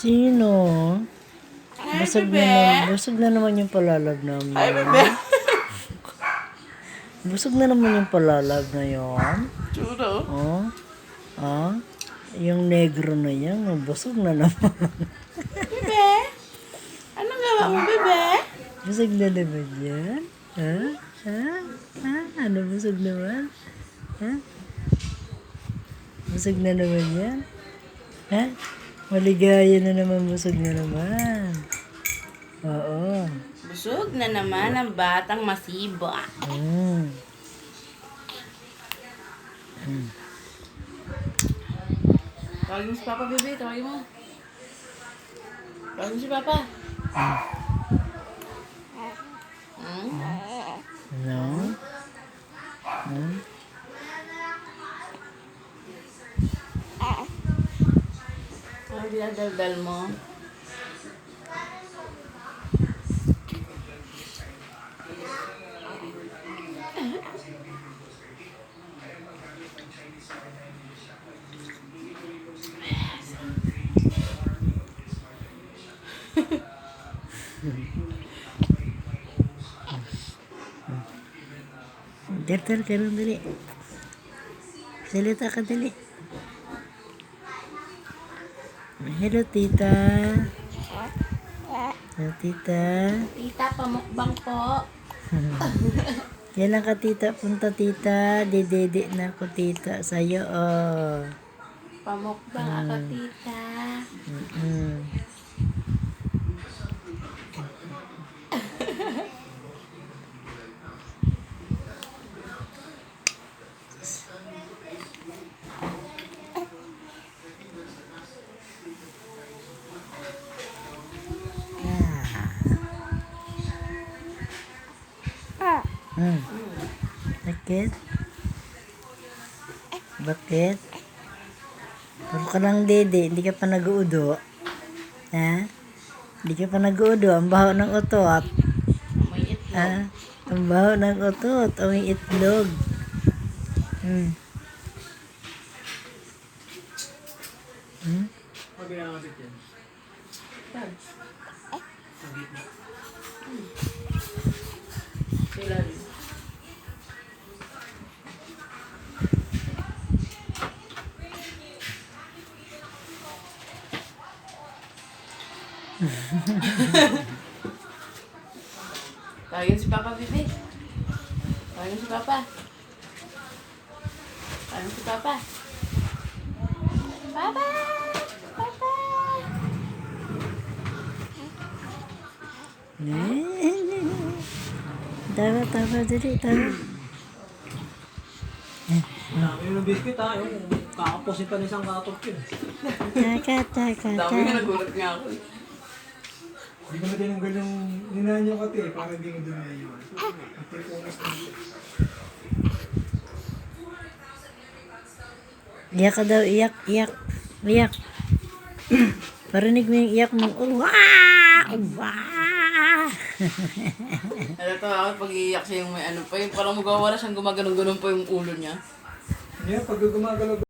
Sino? Ay, bebe. Busog na naman yung palalab namin. Ay, bebe. Busog na naman yung palalab na yun. Churo. Oh? Ah? Yung negro na yan, busog na naman. Bebe. Anong gawa mo, bebe? Busog na naman yan? Ha? Ha? Ha? Ano busog naman? Ha? Busog na naman yan? Ha? Maligaya na naman, busog na naman. Oo. Busog na naman ang batang masiba. Mm. Tawagin mo si Papa, bebe. Tawagin mo. Tawagin mo si Papa. No? Hmm? Ano dinadaldal mo? Dar, ka lang dali. Salita ka dali. Hello, tita. Hello, tita. Tita, pamukbang po. Kailan ka, tita? Punta, tita. Didede na ako, tita. Sa'yo, oh. Pamukbang ako, tita. Mm. Bakit? Bakit? Puro ka lang dede, hindi ka pa nag-uudo. Ha? Hindi ka pa nag-uudo, ang baho ng utot. May itlog. Ha? Ang baho ng utot, o may itlog. Hmm. Hmm? Sila rin. Tawagin si Papa, bebe. Tawagin si Papa. Tawagin si Papa. Papa! Papa! Tama, dali, tama. Yung biscuit ha, yung kakapusin pa ng isang katop yun. Dami nga nagulat nga ako. Hindi ko na tinanggal yung ninahan yung kati para hindi ko dinaya yun. Iyak ka daw, iyak. Parinig mo yung iyak mo. Uwaa! Uwaa! Nalatawa ako pag iiyak siya yung may ano pa. Yung parang magawa na siyang gumaganong-ganon pa yung ulo niya. Hindi, pag gumagalaw